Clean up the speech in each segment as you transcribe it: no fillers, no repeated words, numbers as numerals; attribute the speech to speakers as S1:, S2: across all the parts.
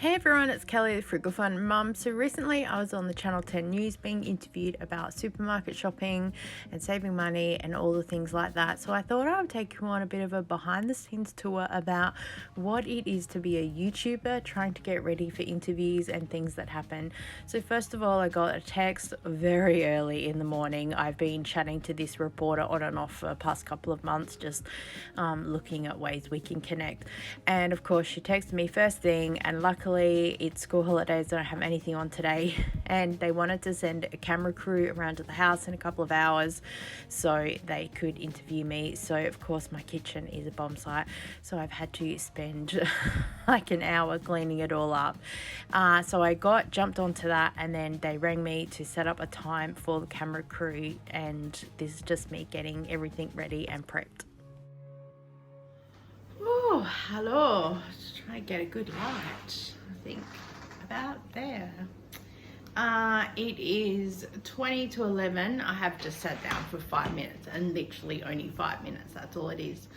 S1: Hey everyone, it's Kelly, the Frugal Fun Mum. So recently I was on the Channel 10 News being interviewed about supermarket shopping and saving money and all the things like that. So I thought I would take you on a bit of a behind the scenes tour about what it is to be a YouTuber trying to get ready for interviews and things that happen. So first of all, I got a text very early in the morning. I've been chatting to this reporter on and off for the past couple of months, just looking at ways we can connect. And of course she texted me first thing, and luckily it's school holidays, I don't have anything on today, and they wanted to send a camera crew around to the house in a couple of hours so they could interview me. So of course my kitchen is a bomb site, so I've had to spend like an hour cleaning it all up. So I jumped onto that, and then they rang me to set up a time for the camera crew, and this is just me getting everything ready and prepped. Oh, hello. Just try to get a good light. I think about there. It is 20 to 11. I have just sat down for 5 minutes, and literally only 5 minutes. That's all it is.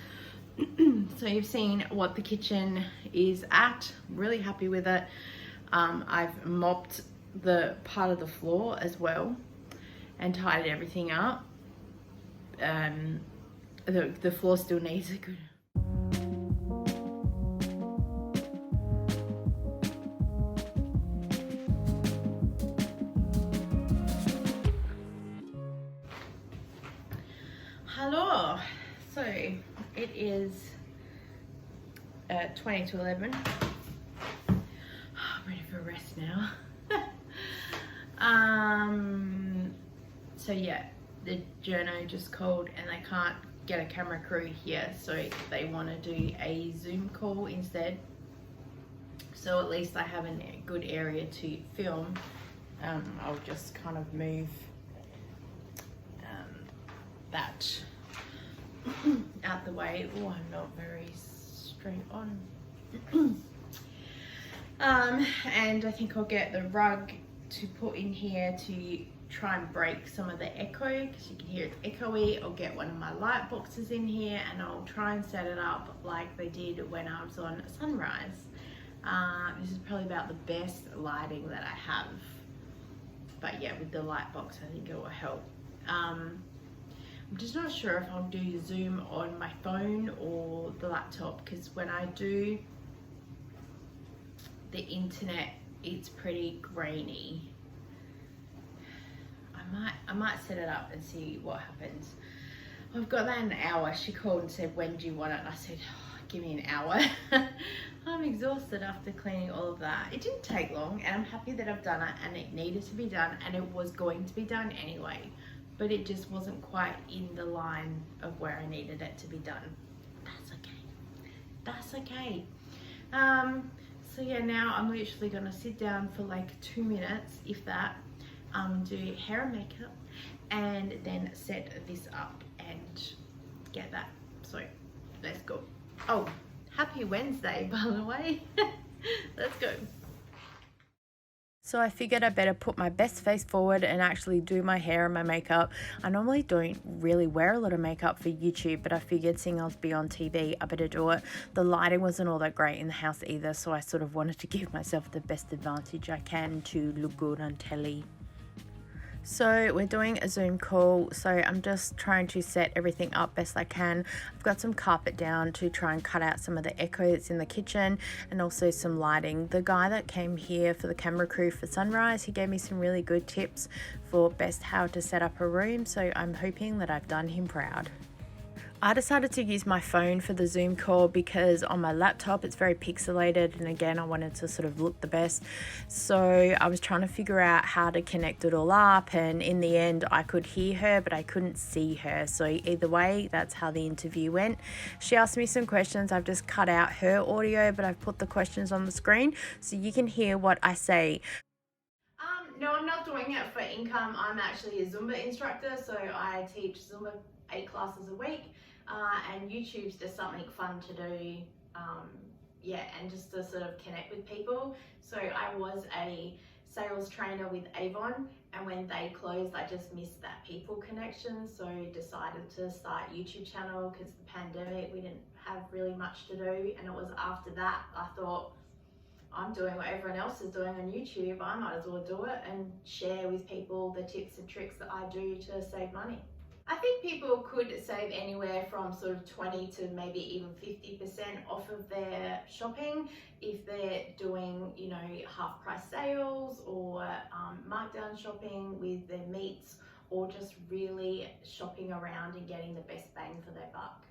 S1: So you've seen what the kitchen is at. Really happy with it. I've mopped the part of the floor as well and tidied everything up. The floor still needs a good... Hello. So it is 20 to 11. I'm ready for a rest now. So yeah, the journo just called and they can't get a camera crew here, so they want to do a Zoom call instead. So at least I have a good area to film. I'll just kind of move that out the way. Oh, I'm not very straight on. And I think I'll get the rug to put in here to try and break some of the echo, because you can hear it's echoey. I'll get one of my light boxes in here, and I'll try and set it up like they did when I was on Sunrise. This is probably about the best lighting that I have, but yeah, with the light box I think it will help. I'm just not sure if I'll do Zoom on my phone or the laptop, because when I do the internet it's pretty grainy. I might set it up and see what happens. I've got that in an hour. She called and said, when do you want it? And I said, oh, give me an hour. I'm exhausted after cleaning all of that. It didn't take long, and I'm happy that I've done it, and it needed to be done, and it was going to be done anyway, but it just wasn't quite in the line of where I needed it to be done. That's okay. That's okay. So yeah, now I'm literally gonna sit down for like 2 minutes, if that, do hair and makeup, and then set this up and get that. So let's go. Oh, happy Wednesday, by the way. Let's go. So I figured I better put my best face forward and actually do my hair and my makeup. I normally don't really wear a lot of makeup for YouTube, but I figured seeing I'll be on TV, I better do it. The lighting wasn't all that great in the house either, so I sort of wanted to give myself the best advantage I can to look good on telly. So we're doing a Zoom call, so I'm just trying to set everything up best I can. I've got some carpet down to try and cut out some of the echo that's in the kitchen, and also some lighting. The guy that came here for the camera crew for Sunrise, he gave me some really good tips for best how to set up a room, so I'm hoping that I've done him proud. I decided to use my phone for the Zoom call because on my laptop it's very pixelated, and again I wanted to sort of look the best, so I was trying to figure out how to connect it all up, and in the end I could hear her but I couldn't see her. So either way, that's how the interview went. She asked me some questions. I've just cut out her audio, but I've put the questions on the screen so you can hear what I say. No, I'm not doing it for income. I'm actually a Zumba instructor, so I teach Zumba 8 classes a week, and YouTube's just something fun to do, yeah, and just to sort of connect with people. So I was a sales trainer with Avon, and when they closed I just missed that people connection, so decided to start YouTube channel because the pandemic we didn't have really much to do, and it was after that I thought I'm doing what everyone else is doing on YouTube, I might as well do it and share with people the tips and tricks that I do to save money. I think people could save anywhere from sort of 20 to maybe even 50% off of their shopping if they're doing, you know, half price sales or markdown shopping with their meats, or just really shopping around and getting the best bang for their buck.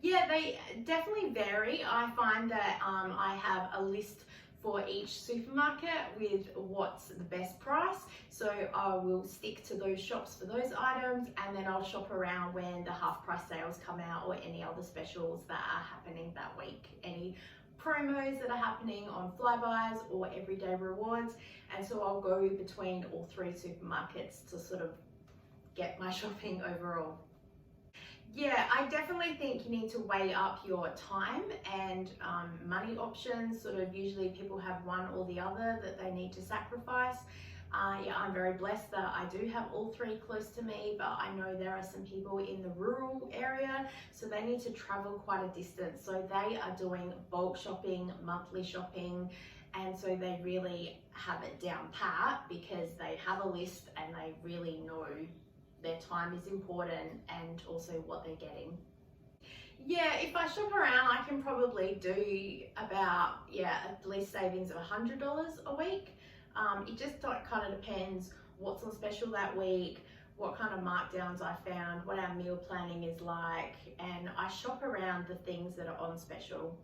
S1: Yeah, they definitely vary. I find that I have a list for each supermarket with what's the best price. So I will stick to those shops for those items, and then I'll shop around when the half price sales come out or any other specials that are happening that week. Any promos that are happening on Flybuys or everyday rewards. And so I'll go between all three supermarkets to sort of get my shopping overall. Yeah, I definitely think you need to weigh up your time and money options. Sort of usually people have one or the other that they need to sacrifice. Yeah, I'm very blessed that I do have all three close to me, but I know there are some people in the rural area, so they need to travel quite a distance. So they are doing bulk shopping, monthly shopping, and so they really have it down pat because they have a list and they really know their time is important and also what they're getting. Yeah, if I shop around, I can probably do about, at least savings of $100 a week. It just kind of depends what's on special that week, what kind of markdowns I found, what our meal planning is like, and I shop around the things that are on special.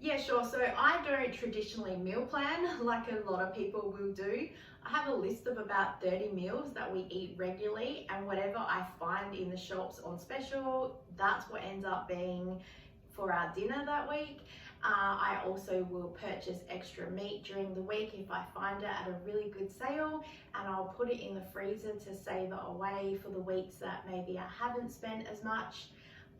S1: Yeah, sure. So I don't traditionally meal plan like a lot of people will do. I have a list of about 30 meals that we eat regularly, and whatever I find in the shops on special, that's what ends up being for our dinner that week. I also will purchase extra meat during the week if I find it at a really good sale, and I'll put it in the freezer to save it away for the weeks that maybe I haven't spent as much.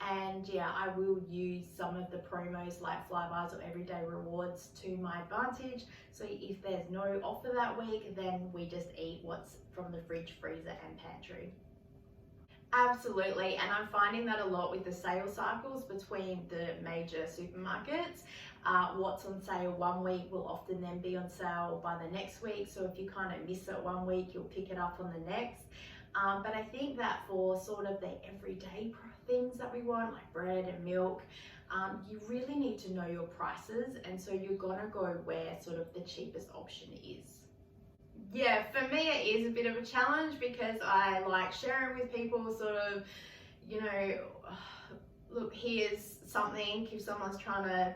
S1: And yeah, I will use some of the promos like Flybuys or everyday rewards to my advantage. So if there's no offer that week, then we just eat what's from the fridge, freezer and pantry. Absolutely, and I'm finding that a lot with the sale cycles between the major supermarkets. What's on sale one week will often then be on sale by the next week. So if you kind of miss it one week, you'll pick it up on the next. But I think that for sort of the everyday things that we want, like bread and milk, you really need to know your prices, and so you're gonna go where sort of the cheapest option is. Yeah, for me it is a bit of a challenge because I like sharing with people sort of, you know, look, here's something if someone's trying to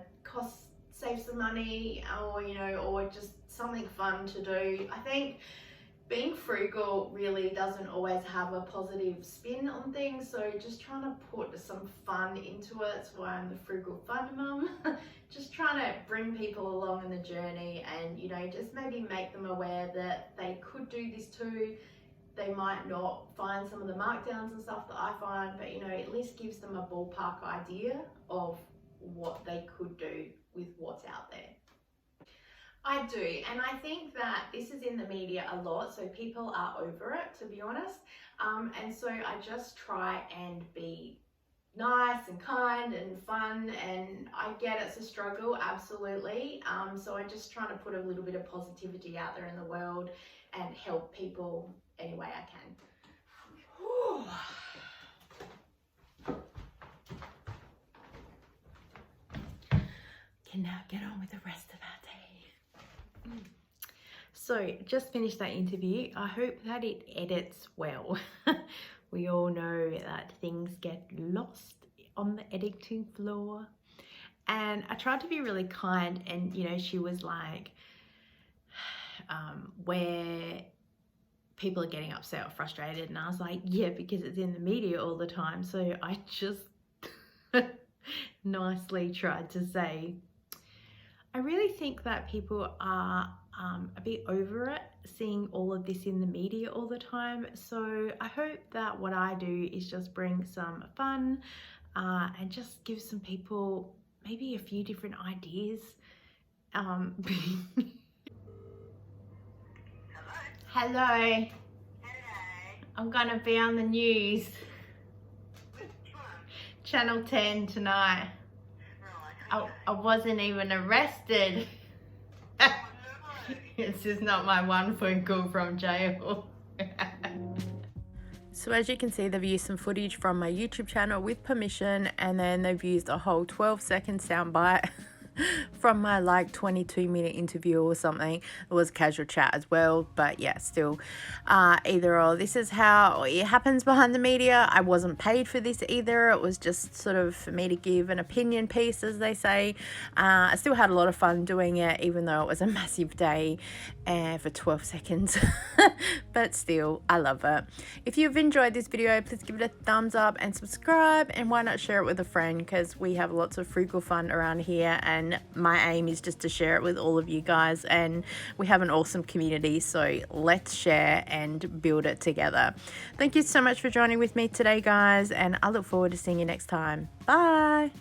S1: save some money, or, you know, or just something fun to do. I think being frugal really doesn't always have a positive spin on things, so just trying to put some fun into it. That's why I'm the Frugal Fun Mum. Just trying to bring people along in the journey and, you know, just maybe make them aware that they could do this too. They might not find some of the markdowns and stuff that I find, but, you know, at least gives them a ballpark idea of what they could do with what's out there. I do, and I think that this is in the media a lot, so people are over it, to be honest. And so I just try and be nice and kind and fun, and I get it's a struggle, absolutely. So I'm just trying to put a little bit of positivity out there in the world and help people any way I can. Can now get on with the rest of our day. So just finished that interview. I hope that it edits well. We all know that things get lost on the editing floor. And I tried to be really kind, and, you know, she was like, where people are getting upset or frustrated, and I was like, yeah, because it's in the media all the time. So I just nicely tried to say, I really think that people are a bit over it, seeing all of this in the media all the time. So I hope that what I do is just bring some fun and just give some people maybe a few different ideas. Hello. Hello. I'm gonna be on the news. Which one? Channel 10 tonight. Right. I wasn't even arrested. This is not my one phone call from jail. So as you can see, they've used some footage from my YouTube channel with permission, and then they've used a whole 12-second soundbite from my like 22-minute interview or something. It was casual chat as well, but yeah, still, either or. This is how it happens behind the media. I wasn't paid for this either. It was just sort of for me to give an opinion piece, as they say. I still had a lot of fun doing it, even though it was a massive day for 12 seconds. But still, I love it. If you've enjoyed this video, please give it a thumbs up and subscribe, and why not share it with a friend, because we have lots of frugal fun around here, and my aim is just to share it with all of you guys, and we have an awesome community, so let's share and build it together. Thank you so much for joining with me today, guys, and I look forward to seeing you next time. Bye.